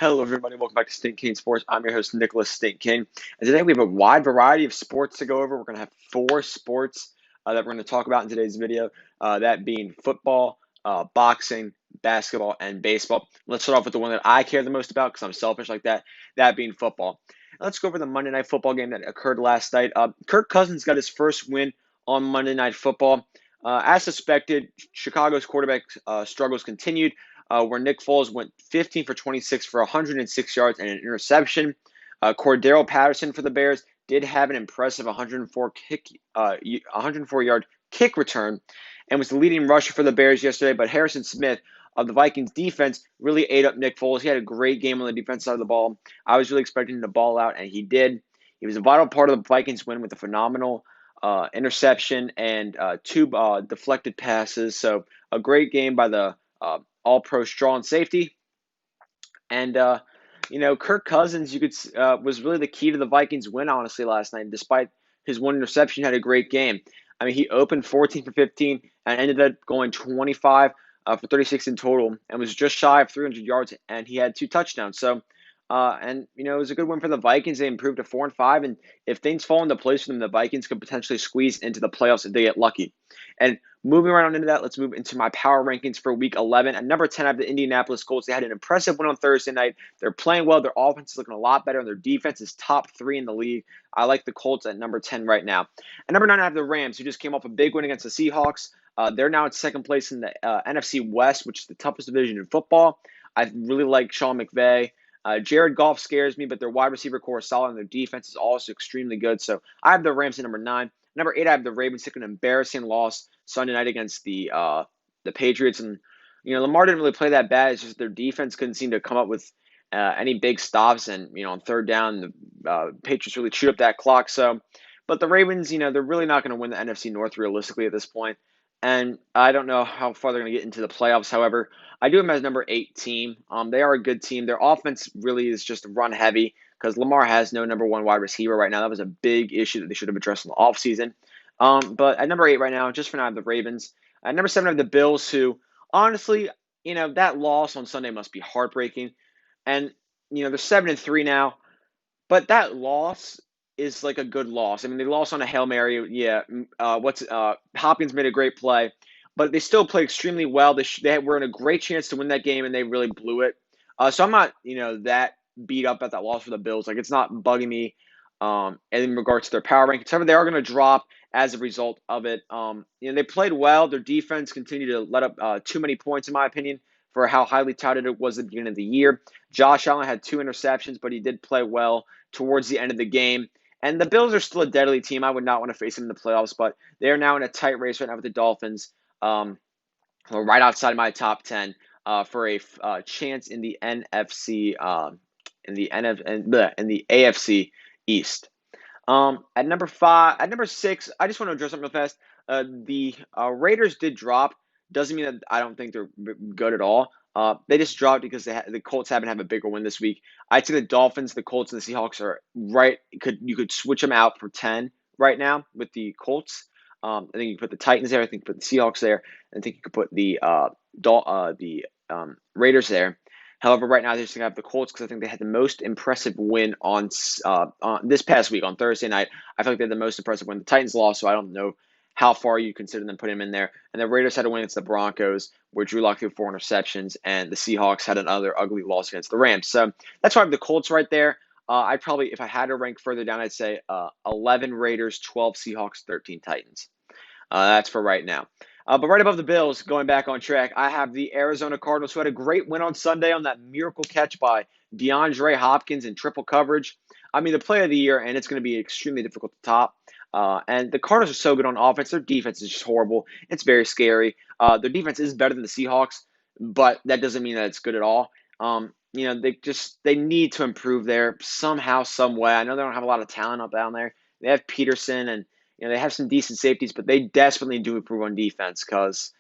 Hello, everybody. Welcome back to Stink King Sports. I'm your host, Nicholas Stink King. And today we have a wide variety of sports to go over. We're going to have four sports that we're going to talk about in today's video, that being football, boxing, basketball, and baseball. Let's start off with the one that I care the most about because I'm selfish like that being football. Let's go over the Monday Night Football game that occurred last night. Kirk Cousins got his first win on Monday Night Football. As suspected, Chicago's quarterback struggles continued, where Nick Foles went 15 for 26 for 106 yards and an interception. Cordero Patterson for the Bears did have an impressive 104-yard kick return and was the leading rusher for the Bears yesterday, but Harrison Smith of the Vikings defense really ate up Nick Foles. He had a great game on the defense side of the ball. I was really expecting him to ball out, and he did. He was a vital part of the Vikings win with a phenomenal interception and two deflected passes. So a great game by the all-pro strong safety. And, Kirk Cousins, was really the key to the Vikings win, honestly, last night. Despite his one interception, had a great game. I mean, he opened 14 for 15 and ended up going 25 for 36 in total and was just shy of 300 yards, and he had two touchdowns. So, it was a good win for the Vikings. They improved to 4-5, and if things fall into place for them, the Vikings could potentially squeeze into the playoffs if they get lucky. And moving right on into that, let's move into my power rankings for Week 11. At number 10, I have the Indianapolis Colts. They had an impressive win on Thursday night. They're playing well. Their offense is looking a lot better, and their defense is top 3 in the league. I like the Colts at number 10 right now. At number 9, I have the Rams, who just came off a big win against the Seahawks. They're now in second place in the NFC West, which is the toughest division in football. I really like Sean McVay. Jared Goff scares me, but their wide receiver core is solid, and their defense is also extremely good. So I have the Rams at number 9. Number 8, I have the Ravens taking an embarrassing loss Sunday night against the Patriots. And, Lamar didn't really play that bad. It's just their defense couldn't seem to come up with any big stops. And, on third down, the Patriots really chewed up that clock. So, but the Ravens, they're really not going to win the NFC North realistically at this point. And I don't know how far they're going to get into the playoffs. However, I do them as number 8 team. They are a good team. Their offense really is just run heavy because Lamar has no number 1 wide receiver right now. That was a big issue that they should have addressed in the offseason. But at number 8 right now, just for now, I have the Ravens. At number 7, I have the Bills, who, honestly, that loss on Sunday must be heartbreaking. And, they're 7-3 now. But that loss is like a good loss. I mean, they lost on a Hail Mary. Yeah, Hopkins made a great play, but they still played extremely well. They were in a great chance to win that game, and they really blew it. So I'm not, that beat up at that loss for the Bills. Like, it's not bugging me in regards to their power rankings. However, they are going to drop as a result of it. They played well. Their defense continued to let up too many points, in my opinion, for how highly touted it was at the beginning of the year. Josh Allen had 2 interceptions, but he did play well towards the end of the game. And the Bills are still a deadly team. I would not want to face them in the playoffs, but they are now in a tight race right now with the Dolphins, right outside my top 10 for a chance in the NFC, in the AFC East. At number 6, I just want to address something real fast. The Raiders did drop. Doesn't mean that I don't think they're good at all. They just dropped because the Colts haven't had a bigger win this week. I'd say the Dolphins, the Colts, and the Seahawks are right. You could switch them out for 10 right now with the Colts. I think you could put the Titans there. I think you could put the Seahawks there. I think you could put the Raiders there. However, right now I just think I have the Colts because I think they had the most impressive win on this past week on Thursday night. I feel like they had the most impressive win. The Titans lost, so I don't know how far you consider them putting them in there. And the Raiders had a win against the Broncos, where Drew Lock threw 4 interceptions, and the Seahawks had another ugly loss against the Rams. So that's why I have the Colts right there. I'd probably, if I had to rank further down, I'd say 11 Raiders, 12 Seahawks, 13 Titans. That's for right now. But right above the Bills, going back on track, I have the Arizona Cardinals, who had a great win on Sunday on that miracle catch by DeAndre Hopkins in triple coverage. I mean, the play of the year, and it's going to be extremely difficult to top. And the Cardinals are so good on offense. Their defense is just horrible. It's very scary. Their defense is better than the Seahawks, but that doesn't mean that it's good at all. They need to improve there somehow, some way. I know they don't have a lot of talent up down there. They have Peterson, and they have some decent safeties, but they desperately do improve on defense because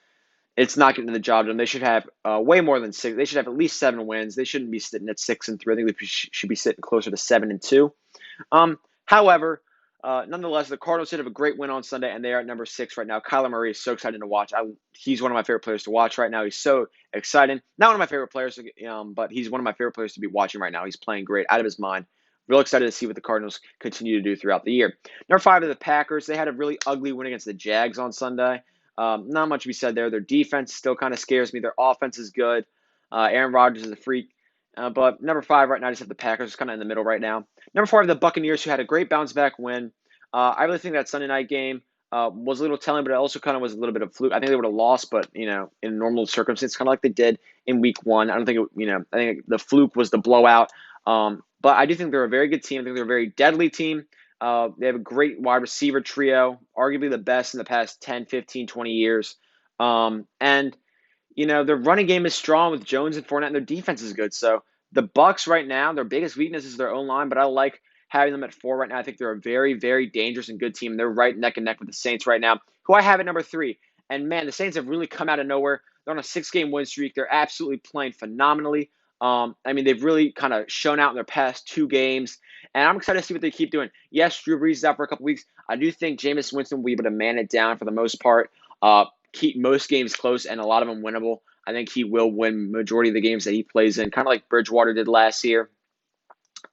it's not getting the job done. They should have way more than 6. They should have at least 7 wins. They shouldn't be sitting at 6-3. I think they should be sitting closer to 7-2. However, Nonetheless, the Cardinals did have a great win on Sunday, and they are at number 6 right now. Kyler Murray is so exciting to watch. He's one of my favorite players to watch right now. He's so exciting. Not one of my favorite players, but he's one of my favorite players to be watching right now. He's playing great, out of his mind. Real excited to see what the Cardinals continue to do throughout the year. Number 5 are the Packers. They had a really ugly win against the Jags on Sunday. Not much to be said there. Their defense still kind of scares me. Their offense is good. Aaron Rodgers is a freak. But number 5 right now, I just have the Packers kind of in the middle right now. Number 4, the Buccaneers, who had a great bounce back win. I really think that Sunday night game was a little telling, but it also kind of was a little bit of fluke. I think they would have lost, but in normal circumstances, kind of like they did in Week 1. I don't think I think the fluke was the blowout. But I do think they're a very good team. I think they're a very deadly team. They have a great wide receiver trio, arguably the best in the past 10, 15, 20 years. And their running game is strong with Jones and Fournette, and their defense is good. So the Bucs right now, their biggest weakness is their own line, but I like having them at 4 right now. I think they're a very, very dangerous and good team. They're right neck and neck with the Saints right now, who I have at number 3. And man, the Saints have really come out of nowhere. They're on a 6-game win streak. They're absolutely playing phenomenally. They've really kind of shown out in their past 2 games, and I'm excited to see what they keep doing. Yes, Drew Brees is out for a couple weeks. I do think Jameis Winston will be able to man it down for the most part. Keep most games close and a lot of them winnable. I think he will win majority of the games that he plays in, kind of like Bridgewater did last year.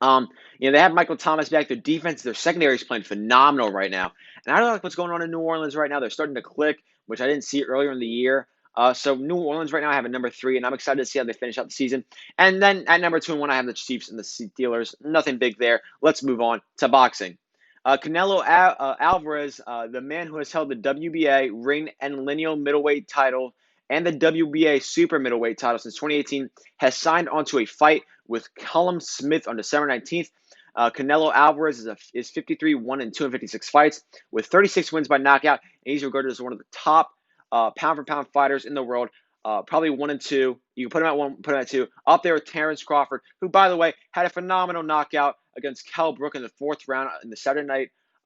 They have Michael Thomas back. Their defense, their secondary is playing phenomenal right now. And I don't like what's going on in New Orleans right now. They're starting to click, which I didn't see earlier in the year. So New Orleans right now, I have a number 3, and I'm excited to see how they finish out the season. And then at number 2 and 1, I have the Chiefs and the Steelers. Nothing big there. Let's move on to boxing. Canelo Alvarez, the man who has held the WBA ring and lineal middleweight title and the WBA super middleweight title since 2018, has signed onto a fight with Callum Smith on December 19th. Canelo Alvarez is 53, 1 and 2 in 56 fights with 36 wins by knockout, and he's regarded as one of the top pound-for-pound fighters in the world. Probably 1 and 2. You can put him at 1, put him at 2. Up there with Terrence Crawford, who, by the way, had a phenomenal knockout against Kell Brook in the 4th round in the Saturday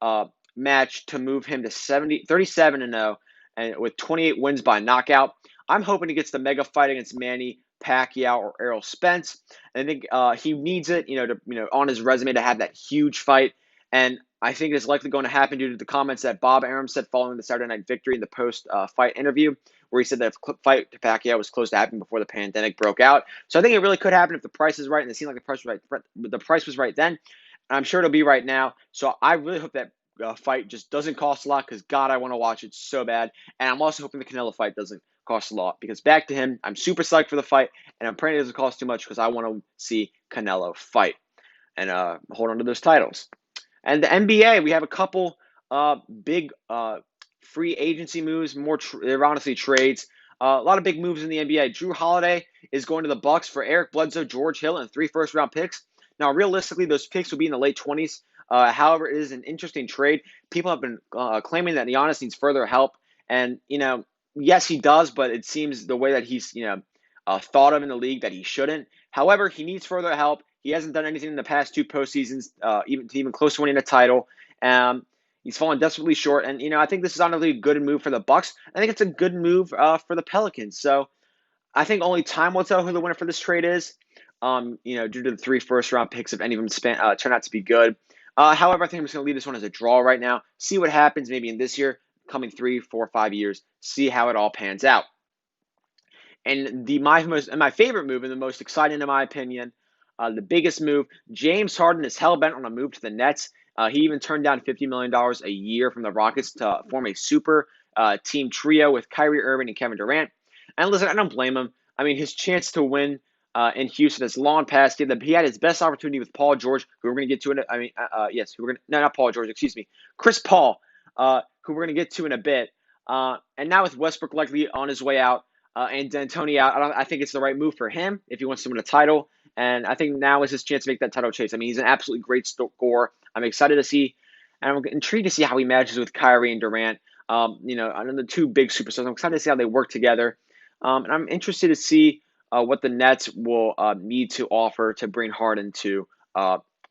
night match to move him to 37-0 and with 28 wins by knockout. I'm hoping he gets the mega fight against Manny Pacquiao or Errol Spence. And I think he needs it, on his resume to have that huge fight. And I think it's likely going to happen due to the comments that Bob Arum said following the Saturday night victory in the post-fight interview, where he said that the fight to Pacquiao was close to happening before the pandemic broke out. So I think it really could happen if the price is right, and it seemed like the price was right then. And I'm sure it'll be right now. So I really hope that fight just doesn't cost a lot, because God, I want to watch it so bad. And I'm also hoping the Canelo fight doesn't cost a lot, because back to him, I'm super psyched for the fight, and I'm praying it doesn't cost too much, because I want to see Canelo fight and hold on to those titles. And the NBA, we have a couple big free agency moves. They're honestly trades. A lot of big moves in the NBA. Drew Holiday is going to the Bucks for Eric Bledsoe, George Hill, and 3 first-round picks. Now, realistically, those picks will be in the late 20s. However, it is an interesting trade. People have been claiming that Giannis needs further help. And, yes, he does, but it seems the way that he's, thought of in the league that he shouldn't. However, he needs further help. He hasn't done anything in the past 2 postseasons, even close to winning a title. He's fallen desperately short, and I think this is honestly a good move for the Bucks. I think it's a good move for the Pelicans. So I think only time will tell who the winner for this trade is. Due to the 3 first-round picks, if any of them turn out to be good. However, I think I'm just going to leave this one as a draw right now. See what happens maybe in this year, coming 3, 4, 5 years. See how it all pans out. And my favorite move, and the most exciting in my opinion, the biggest move, James Harden is hell-bent on a move to the Nets. He even turned down $50 million a year from the Rockets to form a super team trio with Kyrie Irving and Kevin Durant. And listen, I don't blame him. His chance to win in Houston is long past. He had his best opportunity with Paul George, who we're going to get to in not Paul George, excuse me, Chris Paul, who we're going to get to in a bit. And now with Westbrook likely on his way out and D'Antoni out, I think it's the right move for him if he wants to win a title. And I think now is his chance to make that title chase. He's an absolutely great scorer. I'm excited to see, and I'm intrigued to see how he matches with Kyrie and Durant. I know the 2 big superstars. I'm excited to see how they work together. And I'm interested to see what the Nets will need to offer to bring Harden to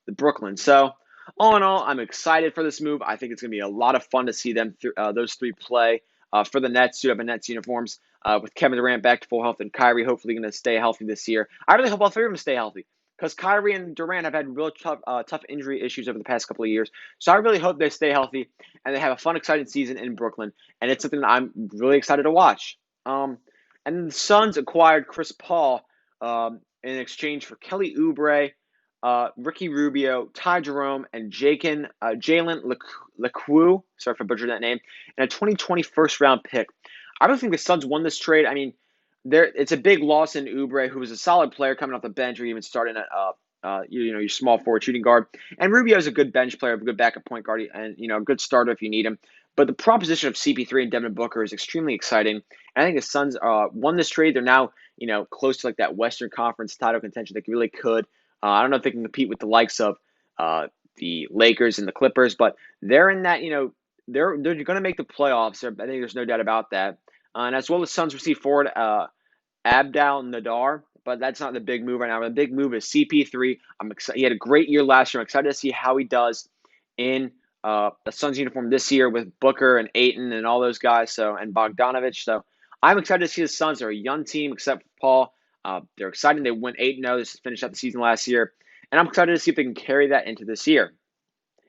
Brooklyn. So, all in all, I'm excited for this move. I think it's going to be a lot of fun to see them those 3 play for the Nets, who have Nets uniforms, with Kevin Durant back to full health and Kyrie hopefully going to stay healthy this year. I really hope all 3 of them stay healthy. because Kyrie and Durant have had real tough injury issues over the past couple of years. So I really hope they stay healthy and they have a fun, exciting season in Brooklyn. And it's something that I'm really excited to watch. And then the Suns acquired Chris Paul in exchange for Kelly Oubre, Ricky Rubio, Ty Jerome, and Jalen LeCue. Sorry if I butchered that name. And a 2020 first round pick. I don't think the Suns won this trade. I mean, it's a big loss in Oubre, who was a solid player coming off the bench or even starting at your small forward shooting guard. And Rubio is a good bench player, a good backup point guard, and a good starter if you need him. But the proposition of CP3 and Devin Booker is extremely exciting. And I think the Suns won this trade. They're now close to like that Western Conference title contention. They really could. I don't know if they can compete with the likes of the Lakers and the Clippers, but they're in that. They're going to make the playoffs. I think there's no doubt about that. And as well as Suns receive forward Abdel Nadar, but that's not the big move right now. The big move is CP3. I'm excited. He had a great year last year. I'm excited to see how he does in the Suns uniform this year with Booker and Ayton and all those guys. And Bogdanovich. So I'm excited to see the Suns. They're a young team, except for Paul. They're exciting. They went 8-0. This finished out the season last year, and I'm excited to see if they can carry that into this year.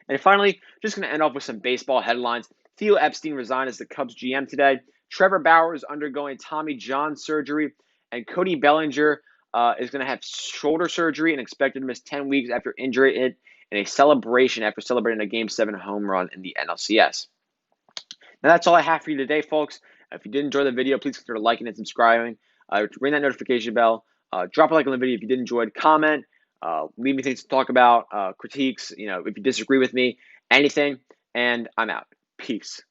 And finally, just going to end off with some baseball headlines. Theo Epstein resigned as the Cubs GM today. Trevor Bauer is undergoing Tommy John surgery, and Cody Bellinger is going to have shoulder surgery and expected to miss 10 weeks after injury in a celebration after celebrating a Game 7 home run in the NLCS. Now, that's all I have for you today, folks. If you did enjoy the video, please consider liking and subscribing. Ring that notification bell. Drop a like on the video if you did enjoy it. Comment. Leave me things to talk about. Critiques. If you disagree with me, anything. And I'm out. Peace.